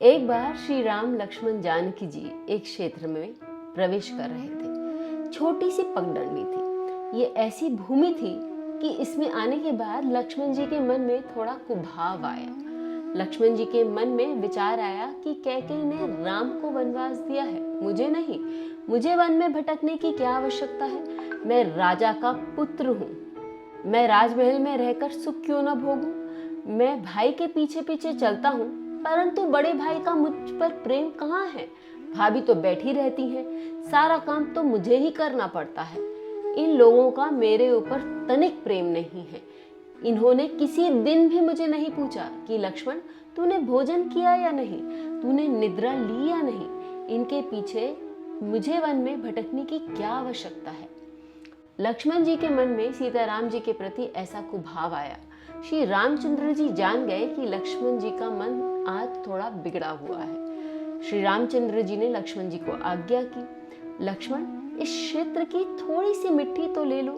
एक बार श्री राम लक्ष्मण जानकी जी एक क्षेत्र में प्रवेश कर रहे थे। छोटी सी पगडंडी थी। ये ऐसी भूमि थी कि इसमें आने के बाद लक्ष्मण जी के मन में थोड़ा कुभाव आया। लक्ष्मण जी के मन में विचार आया कि कैकेयी ने राम को वनवास दिया है, मुझे नहीं। मुझे वन में भटकने की क्या आवश्यकता है? मैं राजा का पुत्र हूँ। मैं राजमहल में रहकर सुख क्यों न भोगूं? मैं भाई के पीछे पीछे चलता हूँ, परंतु बड़े भाई का मुझ पर प्रेम कहाँ है? भाभी तो बैठी रहती हैं, सारा काम तो मुझे ही करना पड़ता है। इन लोगों का मेरे ऊपर तनिक प्रेम नहीं है। इन्होंने किसी दिन भी मुझे नहीं पूछा कि लक्ष्मण तूने भोजन किया या नहीं, तूने निद्रा ली या नहीं। इनके पीछे मुझे वन में भटकने की क्या आवश्यकता है? लक्ष्मण जी के मन में सीताराम जी के प्रति ऐसा कुभाव आया। श्री रामचंद्र जी जान गए कि लक्ष्मण जी का मन आज थोड़ा बिगड़ा हुआ है। श्री रामचंद्र जी ने लक्ष्मण जी को आज्ञा की, लक्ष्मण इस क्षेत्र की थोड़ी सी मिट्टी तो ले लो।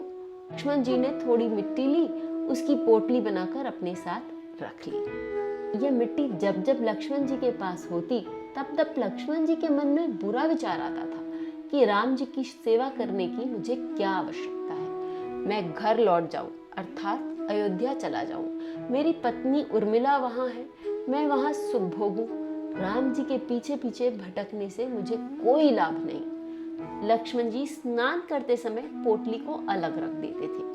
लक्ष्मण जी ने थोड़ी मिट्टी ली, उसकी पोटली बनाकर अपने साथ रख ली। यह मिट्टी जब जब लक्ष्मण जी के पास होती तब तब लक्ष्मण जी के मन में बुरा विचार आता था कि राम जी की सेवा करने की मुझे क्या आवश्यकता है। मैं घर लौट जाऊं, अर्थात अयोध्या चला जाऊं। मेरी पत्नी उर्मिला वहां है, मैं वहां सुख भोगूं। राम जी के पीछे पीछे भटकने से मुझे कोई लाभ नहीं। लक्ष्मण जी स्नान करते समय पोटली को अलग रख देते थे।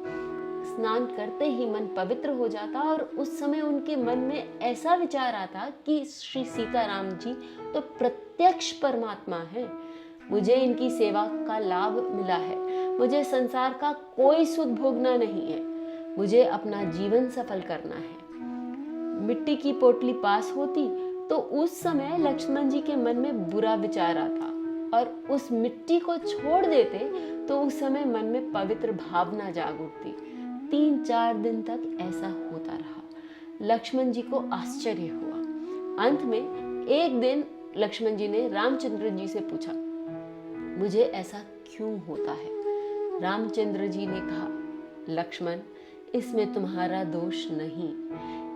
स्नान करते ही मन पवित्र हो जाता और उस समय उनके मन में ऐसा विचार आता कि श्री सीताराम जी तो प्रत्यक्ष परमात्मा है। मुझे इनकी सेवा का लाभ मिला है। मुझे संसार का कोई सुख भोगना नहीं है। मुझे अपना जीवन सफल करना है। मिट्टी की पोटली पास होती तो उस समय लक्ष्मण जी के मन में बुरा विचार आता और उस मिट्टी को छोड़ देते तो उस समय मन में पवित्र भावना जाग उठती। 3-4 दिन तक ऐसा होता रहा। लक्ष्मण जी को आश्चर्य हुआ। अंत में एक दिन लक्ष्मण जी ने रामचंद्र जी से पूछा, मुझे ऐसा क्यों होता है? रामचंद्र जी ने कहा, लक्ष्मण इसमें तुम्हारा दोष नहीं,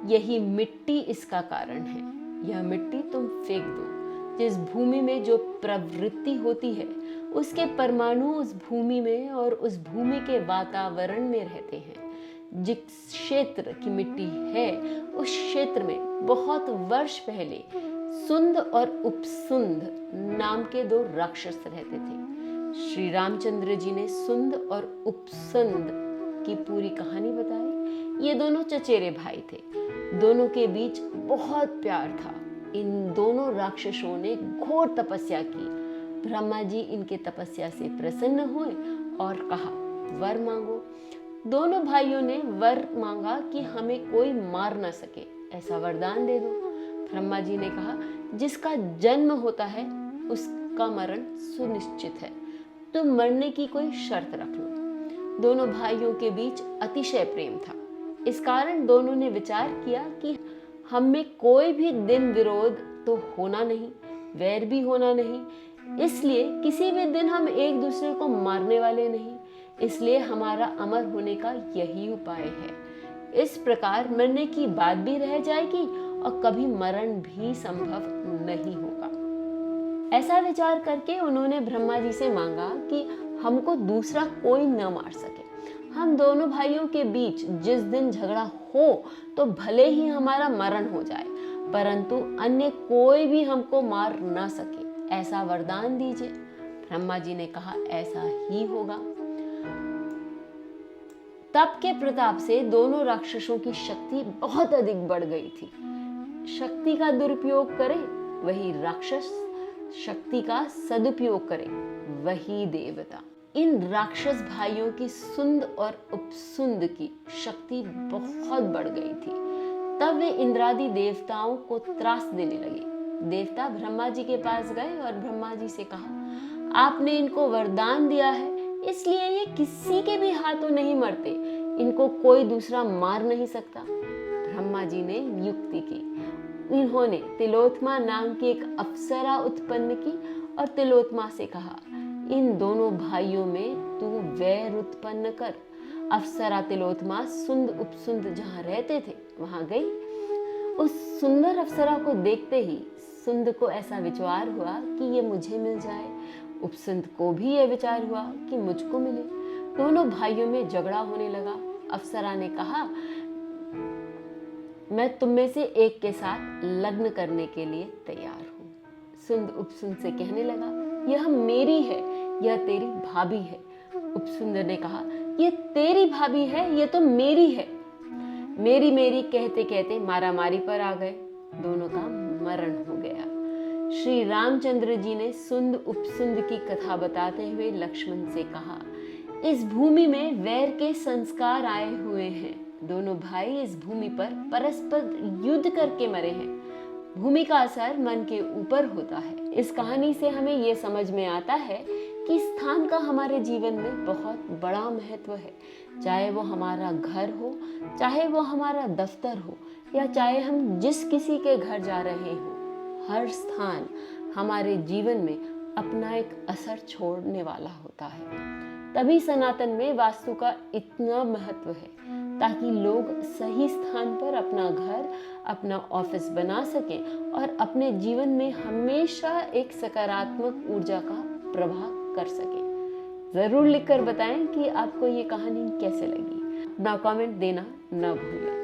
यही मिट्टी इसका कारण है। यह मिट्टी तुम फेंक दो। जिस भूमि में जो प्रवृत्ति होती है उसके परमाणु उस भूमि में और उस भूमि के वातावरण में रहते हैं। जिस क्षेत्र की मिट्टी है उस क्षेत्र में बहुत वर्ष पहले सुंद और उपसुंद नाम के 2 राक्षस रहते थे। श्री रामचंद्र जी ने सुंद और उपसुंद की पूरी कहानी बताई। ये दोनों चचेरे भाई थे। दोनों के बीच बहुत प्यार था। इन दोनों राक्षसों ने घोर तपस्या की। ब्रह्मा जी इनके तपस्या से प्रसन्न हुए और कहा, वर मांगो। दोनों भाइयों ने वर मांगा कि हमें कोई मार न सके, ऐसा वरदान दे दो। ब्रह्मा जी ने कहा, जिसका जन्म होता है उसका मरण सुनिश्चित है, तुम मरने की कोई शर्त रख लो। दोनों भाइयों के बीच अतिशय प्रेम था। इस कारण दोनों ने विचार किया कि हम में कोई भी दिन विरोध तो होना नहीं, वैर भी होना नहीं। इसलिए किसी भी दिन हम एक दूसरे को मारने वाले नहीं। इसलिए हमारा अमर होने का यही उपाय है। इस प्रकार मरने की बात भी रह जाएगी और कभी मरण भी संभव नहीं होगा। ऐसा विचार करके उन्होंने ब्रह्मा जी से मांगा कि हमको दूसरा कोई न मार सके। हम दोनों भाइयों के बीच जिस दिन झगड़ा हो तो भले ही हमारा मरण हो जाए, परंतु अन्य कोई भी हमको मार न सके, ऐसा वरदान दीजिए। ब्रह्मा जी ने कहा, ऐसा ही होगा। तप के प्रताप से दोनों राक्षसों की शक्ति बहुत अधिक बढ़ गई थी। शक्ति का दुरुपयोग करे वही राक्षस, शक्ति का सदुपयोग करे वही देवता। इन राक्षस भाइयों की सुंद और उपसुंद की शक्ति बहुत बढ़ गई थी। तब वे इंद्रादि देवताओं को त्रास देने लगे। देवता ब्रह्मा जी के पास गए और ब्रह्मा जी से कहा, आपने इनको वरदान दिया है, इसलिए ये किसी के भी हाथों नहीं मरते, इनको कोई दूसरा मार नहीं सकता। ब्रह्मा जी ने युक्ति की। इन्होंने तिलोत्मा नाम की एक अप्सरा उत्पन्न की और तिलोत्मा से कहा, इन दोनों भाइयों में तू वैर उत्पन्न कर। अप्सरा तिलोत्मा सुंद उपसुंद जहाँ रहते थे वहां गई। उस सुंदर अप्सरा को देखते ही सुंद को ऐसा विचार हुआ कि ये मुझे मिल जाए। उपसुंद को भी यह विचार हुआ कि मुझको मिले। दोनों भाइयों में झगड़ा होने लगा। अप्सरा ने कहा, मैं तुम में से एक के साथ लग्न करने के लिए तैयार हूँ। सुंद उपसुंद से कहने लगा, यह मेरी है, यह तेरी भाभी है। उपसुंद ने कहा, यह तेरी भाभी है, यह तो मेरी है। मेरी मेरी कहते कहते मारामारी पर आ गए। दोनों का मरण हो गया। श्री रामचंद्र जी ने सुंद उपसुंद की कथा बताते हुए लक्ष्मण से कहा, इस भूमि में वैर के संस्कार आए हुए हैं। दोनों भाई इस भूमि पर परस्पर युद्ध करके मरे हैं। भूमि का असर मन के ऊपर होता है। इस कहानी से हमें ये समझ में आता है कि स्थान का हमारे जीवन में बहुत बड़ा महत्व है। चाहे वो हमारा घर हो, चाहे वो हमारा दफ्तर हो, या चाहे हम जिस किसी के घर जा रहे हो, हर स्थान हमारे जीवन में अपना एक असर छोड़ने वाला होता है। तभी सनातन में वास्तु का इतना महत्व है, ताकि लोग सही स्थान पर अपना घर, अपना ऑफिस बना सकें और अपने जीवन में हमेशा एक सकारात्मक ऊर्जा का प्रभाव कर सकें। जरूर लिखकर बताएं कि आपको ये कहानी कैसे लगी। अपना कमेंट देना न भूलें।